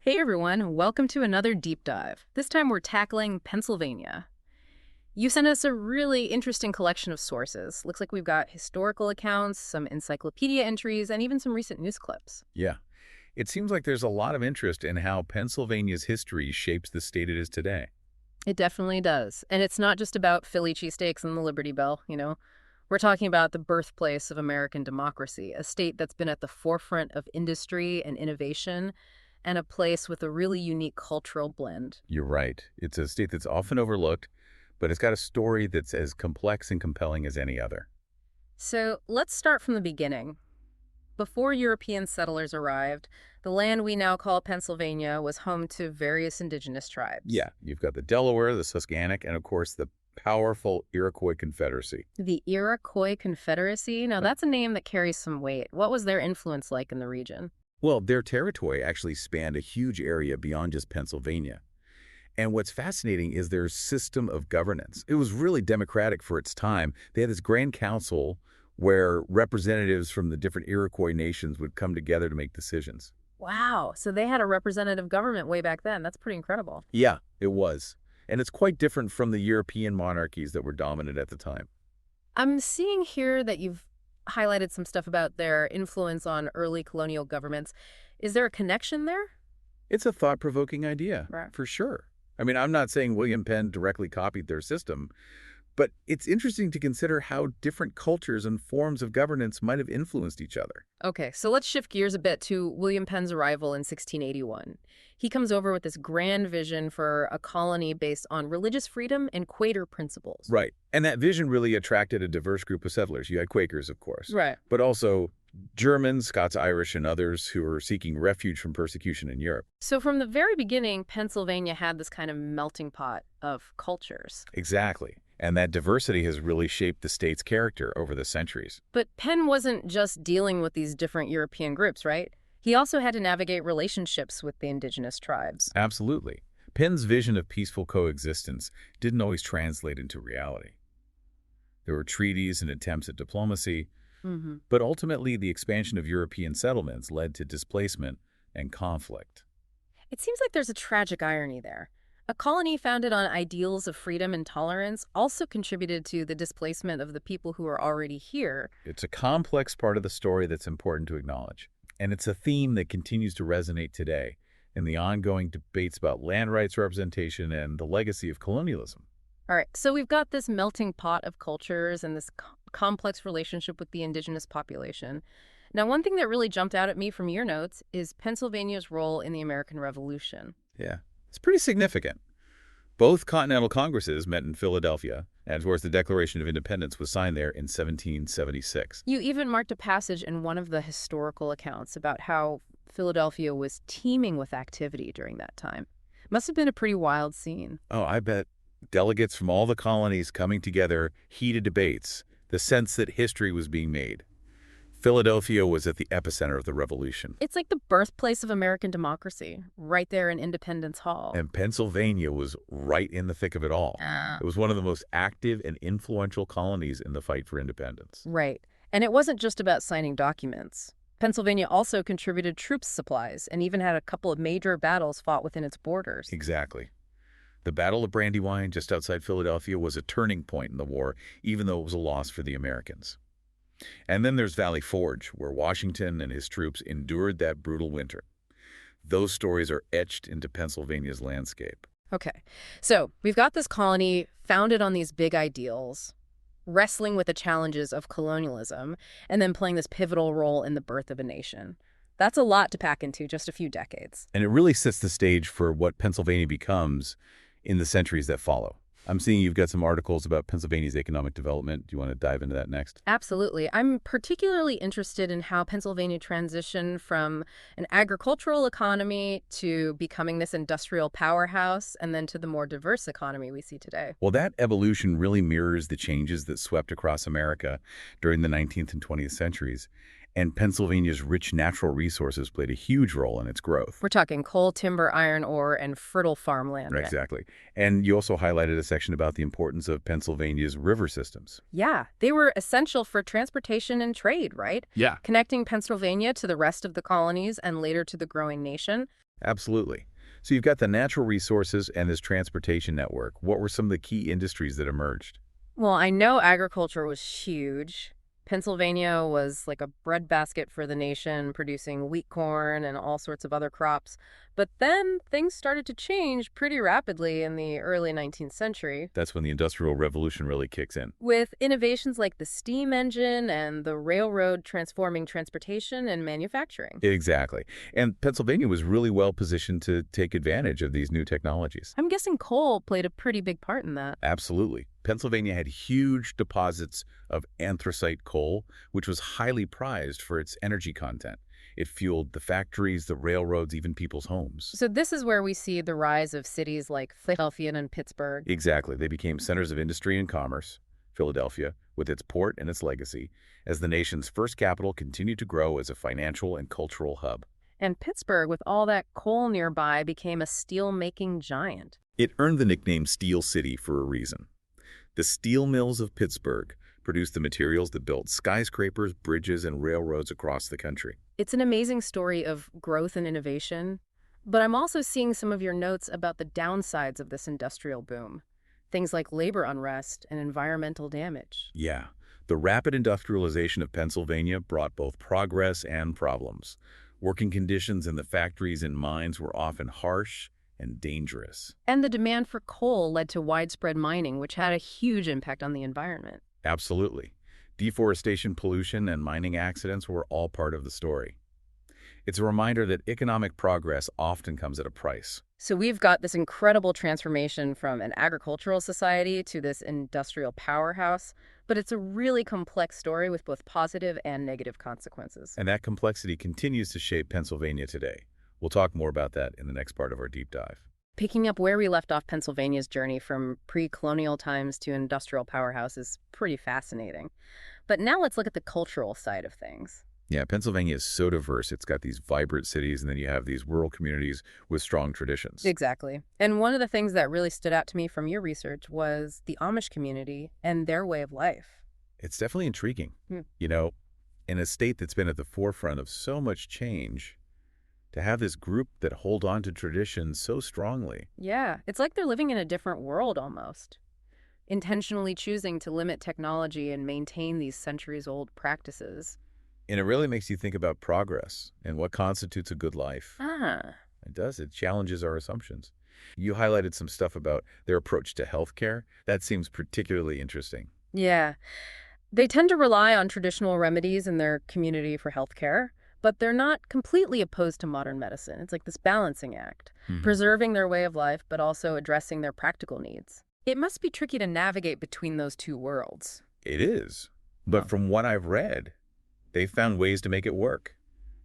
Hey everyone, welcome to another deep dive. This time we're tackling Pennsylvania. You sent us a really interesting collection of sources. Looks like we've got historical accounts, some encyclopedia entries, and even some recent news clips. Yeah, it seems like there's a lot of interest in how Pennsylvania's history shapes the state it is today. It definitely does. And it's not just about Philly cheesesteaks and the Liberty Bell. We're talking about the birthplace of American democracy, a state that's been at the forefront of industry and innovation, and a place with a really unique cultural blend. You're right. It's a state that's often overlooked, but it's got a story that's as complex and compelling as any other. So let's start from the beginning. Before European settlers arrived, the land we now call Pennsylvania was home to various indigenous tribes. Yeah, you've got the Delaware, the Susquehannock, and of course the powerful Iroquois Confederacy. The Iroquois Confederacy? Now, that's a name that carries some weight. What was their influence like in the region? Well, their territory actually spanned a huge area beyond just Pennsylvania. And what's fascinating is their system of governance. It was really democratic for its time. They had this grand council where representatives from the different Iroquois nations would come together to make decisions. Wow, so they had a representative government way back then. That's pretty incredible. Yeah, it was. And it's quite different from the European monarchies that were dominant at the time. I'm seeing here that you've highlighted some stuff about their influence on early colonial governments. Is there a connection there? It's a thought-provoking idea, Right. for sure. I mean, I'm not saying William Penn directly copied their system, but it's interesting to consider how different cultures and forms of governance might have influenced each other. Okay, so let's shift gears a bit to William Penn's arrival in 1681. He comes over with this grand vision for a colony based on religious freedom and Quaker principles. Right. And that vision really attracted a diverse group of settlers. You had Quakers, of course, Right. but also Germans, Scots-Irish, and others who were seeking refuge from persecution in Europe. So from the very beginning, Pennsylvania had this kind of melting pot of cultures. Exactly. And that diversity has really shaped the state's character over the centuries. But Penn wasn't just dealing with these different European groups, right? He also had to navigate relationships with the indigenous tribes. Absolutely. Penn's vision of peaceful coexistence didn't always translate into reality. There were treaties and attempts at diplomacy, but ultimately the expansion of European settlements led to displacement and conflict. It seems like there's a tragic irony there. A colony founded on ideals of freedom and tolerance also contributed to the displacement of the people who are already here. It's a complex part of the story that's important to acknowledge, and it's a theme that continues to resonate today in the ongoing debates about land rights representation and the legacy of colonialism. All right, so we've got this melting pot of cultures and this complex relationship with the indigenous population. Now, one thing that really jumped out at me from your notes is Pennsylvania's role in the American Revolution. Yeah, it's pretty significant. Both Continental Congresses met in Philadelphia, and of course the Declaration of Independence was signed there in 1776. You even marked a passage in one of the historical accounts about how Philadelphia was teeming with activity during that time. Must have been a pretty wild scene. Oh, I bet. Delegates from all the colonies coming together, heated debates, the sense that history was being made. Philadelphia was at the epicenter of the revolution. It's like the birthplace of American democracy, right there in Independence Hall. And Pennsylvania was right in the thick of it all. It was one of the most active and influential colonies in the fight for independence. Right. And it wasn't just about signing documents. Pennsylvania also contributed troops supplies and even had a couple of major battles fought within its borders. Exactly. The Battle of Brandywine, just outside Philadelphia, was a turning point in the war, even though it was a loss for the Americans. And then there's Valley Forge, where Washington and his troops endured that brutal winter. Those stories are etched into Pennsylvania's landscape. Okay, so we've got this colony founded on these big ideals, wrestling with the challenges of colonialism, and then playing this pivotal role in the birth of a nation. That's a lot to pack into just a few decades. And it really sets the stage for what Pennsylvania becomes in the centuries that follow. I'm seeing you've got some articles about Pennsylvania's economic development. Do you want to dive into that next? Absolutely. I'm particularly interested in how Pennsylvania transitioned from an agricultural economy to becoming this industrial powerhouse and then to the more diverse economy we see today. Well, that evolution really mirrors the changes that swept across America during the 19th and 20th centuries. And Pennsylvania's rich natural resources played a huge role in its growth. We're talking coal, timber, iron ore, and fertile farmland. Right, exactly. And you also highlighted a section about the importance of Pennsylvania's river systems. Yeah, they were essential for transportation and trade, right? Yeah. Connecting Pennsylvania to the rest of the colonies and later to the growing nation. Absolutely. So you've got the natural resources and this transportation network. What were some of the key industries that emerged? Well, I know agriculture was huge. Pennsylvania was like a breadbasket for the nation, producing wheat, corn, and all sorts of other crops. But then things started to change pretty rapidly in the early 19th century, That's when the Industrial Revolution really kicks in. with innovations like the steam engine and the railroad transforming transportation and manufacturing. Exactly. And Pennsylvania was really well positioned to take advantage of these new technologies. I'm guessing coal played a pretty big part in that. Absolutely. Pennsylvania had huge deposits of anthracite coal, which was highly prized for its energy content. It fueled the factories, the railroads, even people's homes. So this is where we see the rise of cities like Philadelphia and Pittsburgh. Exactly. They became centers of industry and commerce. Philadelphia, with its port and its legacy, as the nation's first capital, continued to grow as a financial and cultural hub. And Pittsburgh, with all that coal nearby, became a steel-making giant. It earned the nickname Steel City for a reason. The steel mills of Pittsburgh produced the materials that built skyscrapers, bridges, and railroads across the country. It's an amazing story of growth and innovation, but I'm also seeing some of your notes about the downsides of this industrial boom. Things like labor unrest and environmental damage. Yeah, the rapid industrialization of Pennsylvania brought both progress and problems. Working conditions in the factories and mines were often harsh and dangerous. And the demand for coal led to widespread mining, which had a huge impact on the environment. Absolutely. Deforestation, pollution, and mining accidents were all part of the story. It's a reminder that economic progress often comes at a price. So we've got this incredible transformation from an agricultural society to this industrial powerhouse, but it's a really complex story with both positive and negative consequences. And that complexity continues to shape Pennsylvania today. We'll talk more about that in the next part of our deep dive. Picking up where we left off, Pennsylvania's journey from pre-colonial times to industrial powerhouse is pretty fascinating. But now let's look at the cultural side of things. Yeah, Pennsylvania is so diverse. It's got these vibrant cities, and then you have these rural communities with strong traditions. Exactly. And one of the things that really stood out to me from your research was the Amish community and their way of life. It's definitely intriguing. Hmm. You know, in a state that's been at the forefront of so much change, to have this group that hold on to traditions so strongly. Yeah, it's like they're living in a different world almost, intentionally choosing to limit technology and maintain these centuries-old practices. And it really makes you think about progress and what constitutes a good life. Ah. It does. It challenges our assumptions. You highlighted some stuff about their approach to healthcare. That seems particularly interesting. Yeah. They tend to rely on traditional remedies in their community for healthcare, but they're not completely opposed to modern medicine. It's like this balancing act, preserving their way of life, but also addressing their practical needs. It must be tricky to navigate between those two worlds. It is. But Oh. from what I've read, they've found ways to make it work.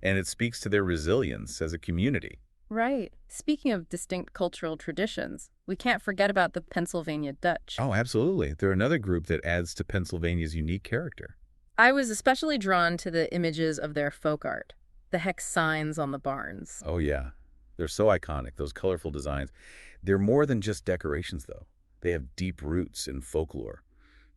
And it speaks to their resilience as a community. Right. Speaking of distinct cultural traditions, we can't forget about the Pennsylvania Dutch. Oh, absolutely. They're another group that adds to Pennsylvania's unique character. I was especially drawn to the images of their folk art, the hex signs on the barns. Oh, yeah. They're so iconic, those colorful designs. They're more than just decorations, though. They have deep roots in folklore.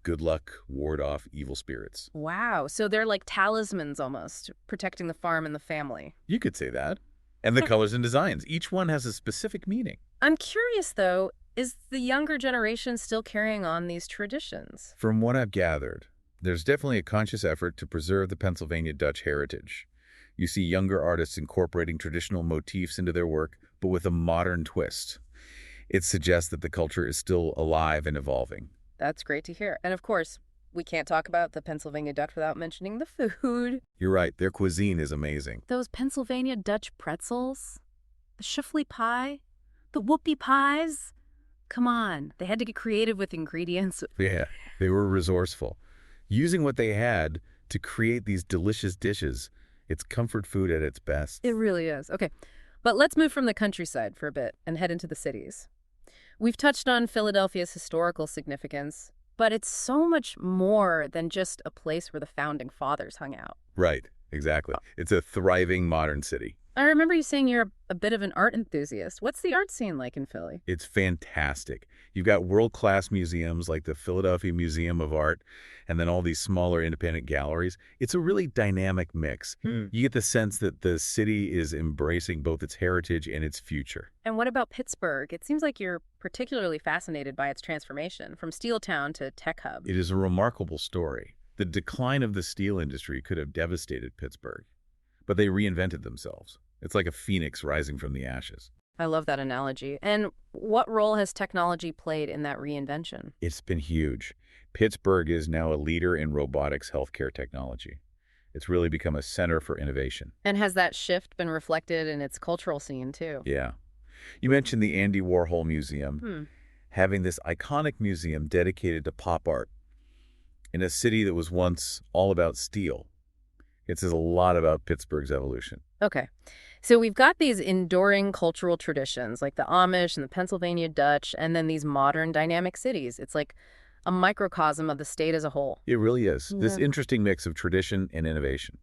Good luck, ward off evil spirits. Wow, so they're like talismans almost, protecting the farm and the family. You could say that. And the colors and designs. Each one has a specific meaning. I'm curious, though, is the younger generation still carrying on these traditions? From what I've gathered, there's definitely a conscious effort to preserve the Pennsylvania Dutch heritage. You see younger artists incorporating traditional motifs into their work, but with a modern twist. It suggests that the culture is still alive and evolving. That's great to hear. And of course, we can't talk about the Pennsylvania Dutch without mentioning the food. You're right, their cuisine is amazing. Those Pennsylvania Dutch pretzels, the shuffly pie, the whoopie pies. Come on, they had to get creative with ingredients. Yeah, they were resourceful, using what they had to create these delicious dishes. It's comfort food at its best. It really is. Okay, but let's move from the countryside for a bit and head into the cities. We've touched on Philadelphia's historical significance, but it's so much more than just a place where the founding fathers hung out. Right, exactly. It's a thriving modern city. I remember you saying you're a bit of an art enthusiast. What's the art scene like in Philly? It's fantastic. You've got world-class museums like the Philadelphia Museum of Art and then all these smaller independent galleries. It's a really dynamic mix. You get the sense that the city is embracing both its heritage and its future. And what about Pittsburgh? It seems like you're particularly fascinated by its transformation from steel town to tech hub. It is a remarkable story. The decline of the steel industry could have devastated Pittsburgh, but they reinvented themselves. It's like a phoenix rising from the ashes. I love that analogy. And what role has technology played in that reinvention? It's been huge. Pittsburgh is now a leader in robotics healthcare technology. It's really become a center for innovation. And has that shift been reflected in its cultural scene, too? Yeah. You mentioned the Andy Warhol Museum. Hmm. Having this iconic museum dedicated to pop art in a city that was once all about steel. It says a lot about Pittsburgh's evolution. Okay. So we've got these enduring cultural traditions like the Amish and the Pennsylvania Dutch, and then these modern dynamic cities. It's like a microcosm of the state as a whole. It really is. This Yeah. interesting mix of tradition and innovation.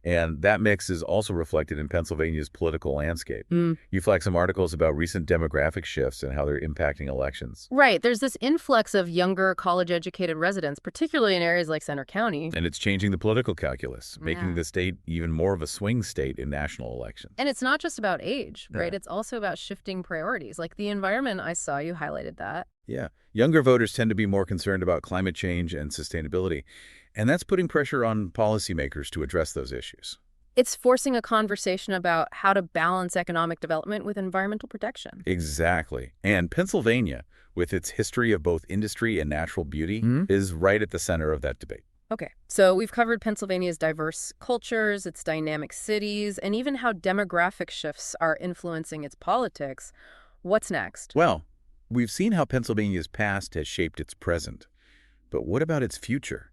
And that mix is also reflected in Pennsylvania's political landscape. Mm. You flag some articles about recent demographic shifts and how they're impacting elections. Right. There's this influx of younger college-educated residents, particularly in areas like Center County. And it's changing the political calculus, making Yeah. the state even more of a swing state in national elections. And it's not just about age, right? Yeah. It's also about shifting priorities. Like the environment, I saw you highlighted that. Yeah. Younger voters tend to be more concerned about climate change and sustainability, and that's putting pressure on policymakers to address those issues. It's forcing a conversation about how to balance economic development with environmental protection. Exactly. And Pennsylvania, with its history of both industry and natural beauty, is right at the center of that debate. Okay, so we've covered Pennsylvania's diverse cultures, its dynamic cities, and even how demographic shifts are influencing its politics. What's next? Well, we've seen how Pennsylvania's past has shaped its present. But what about its future?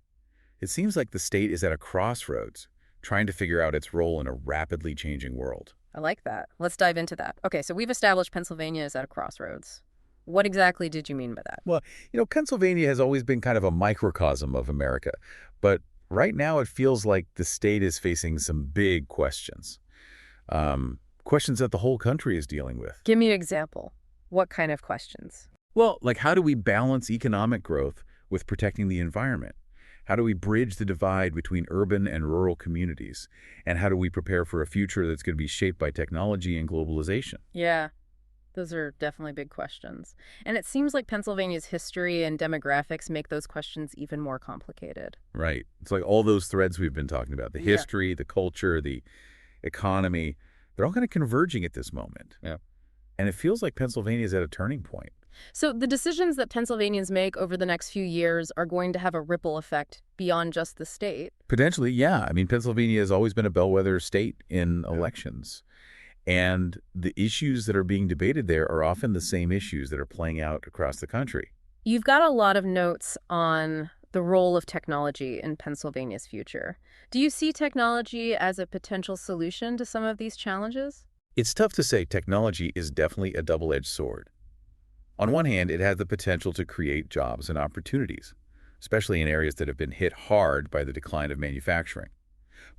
It seems like the state is at a crossroads, trying to figure out its role in a rapidly changing world. I like that. Let's dive into that. Okay, so we've established Pennsylvania is at a crossroads. What exactly did you mean by that? Well, Pennsylvania has always been kind of a microcosm of America, but right now it feels like the state is facing some big questions. Questions that the whole country is dealing with. Give me an example. What kind of questions? Well, like how do we balance economic growth with protecting the environment? How do we bridge the divide between urban and rural communities? And how do we prepare for a future that's going to be shaped by technology and globalization? Yeah, those are definitely big questions. And it seems like Pennsylvania's history and demographics make those questions even more complicated. Right. It's like all those threads we've been talking about, the Yeah. history, the culture, the economy, they're all kind of converging at this moment. Yeah. And it feels like Pennsylvania is at a turning point. So the decisions that Pennsylvanians make over the next few years are going to have a ripple effect beyond just the state. Potentially, yeah. I mean, Pennsylvania has always been a bellwether state in elections. And the issues that are being debated there are often the same issues that are playing out across the country. You've got a lot of notes on the role of technology in Pennsylvania's future. Do you see technology as a potential solution to some of these challenges? It's tough to say. Technology is definitely a double-edged sword. On one hand, it has the potential to create jobs and opportunities, especially in areas that have been hit hard by the decline of manufacturing.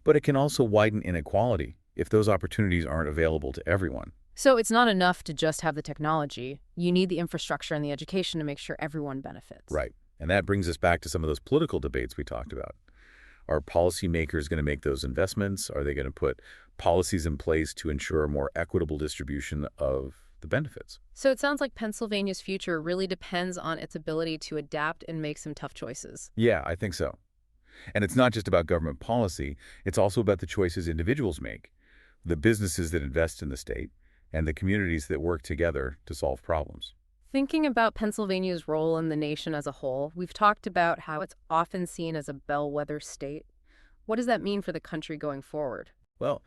But it can also widen inequality if those opportunities aren't available to everyone. So it's not enough to just have the technology. You need the infrastructure and the education to make sure everyone benefits. Right. And that brings us back to some of those political debates we talked about. Are policymakers going to make those investments? Are they going to put policies in place to ensure a more equitable distribution of the benefits? So it sounds like Pennsylvania's future really depends on its ability to adapt and make some tough choices. Yeah, I think so. And it's not just about government policy. It's also about the choices individuals make, the businesses that invest in the state, and the communities that work together to solve problems. Thinking about Pennsylvania's role in the nation as a whole, we've talked about how it's often seen as a bellwether state. What does that mean for the country going forward? Well,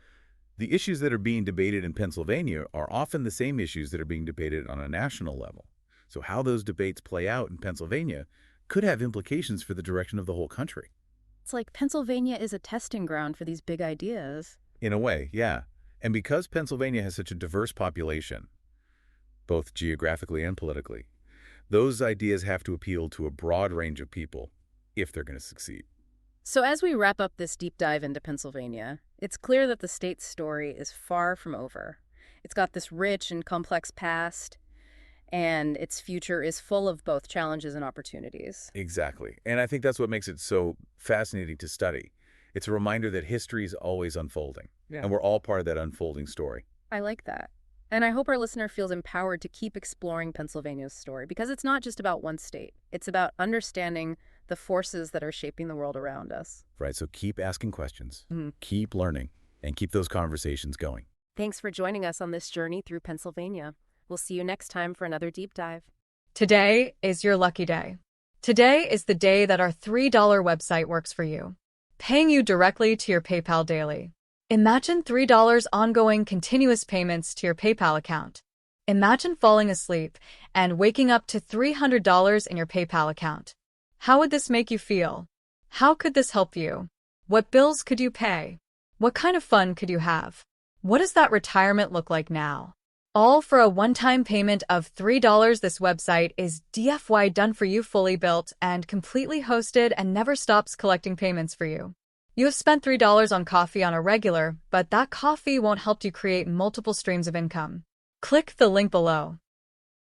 the issues that are being debated in Pennsylvania are often the same issues that are being debated on a national level. So how those debates play out in Pennsylvania could have implications for the direction of the whole country. It's like Pennsylvania is a testing ground for these big ideas. In a way, yeah. And because Pennsylvania has such a diverse population, both geographically and politically, those ideas have to appeal to a broad range of people if they're going to succeed. So as we wrap up this deep dive into Pennsylvania, it's clear that the state's story is far from over. It's got this rich and complex past, and its future is full of both challenges and opportunities. Exactly. And I think that's what makes it so fascinating to study. It's a reminder that history is always unfolding, Yeah. and we're all part of that unfolding story. I like that. And I hope our listener feels empowered to keep exploring Pennsylvania's story because it's not just about one state. It's about understanding the forces that are shaping the world around us. Right, so keep asking questions, Mhm. keep learning, and keep those conversations going. Thanks for joining us on this journey through Pennsylvania. We'll see you next time for another deep dive. Today is your lucky day. Today is the day that our $3 website works for you, paying you directly to your PayPal daily. Imagine $3 ongoing continuous payments to your PayPal account. Imagine falling asleep and waking up to $300 in your PayPal account. How would this make you feel? How could this help you? What bills could you pay? What kind of fun could you have? What does that retirement look like now? All for a one-time payment of $3. This website is DFY done for you, fully built and completely hosted, and never stops collecting payments for you. You have spent $3 on coffee on a regular, but that coffee won't help you create multiple streams of income. Click the link below.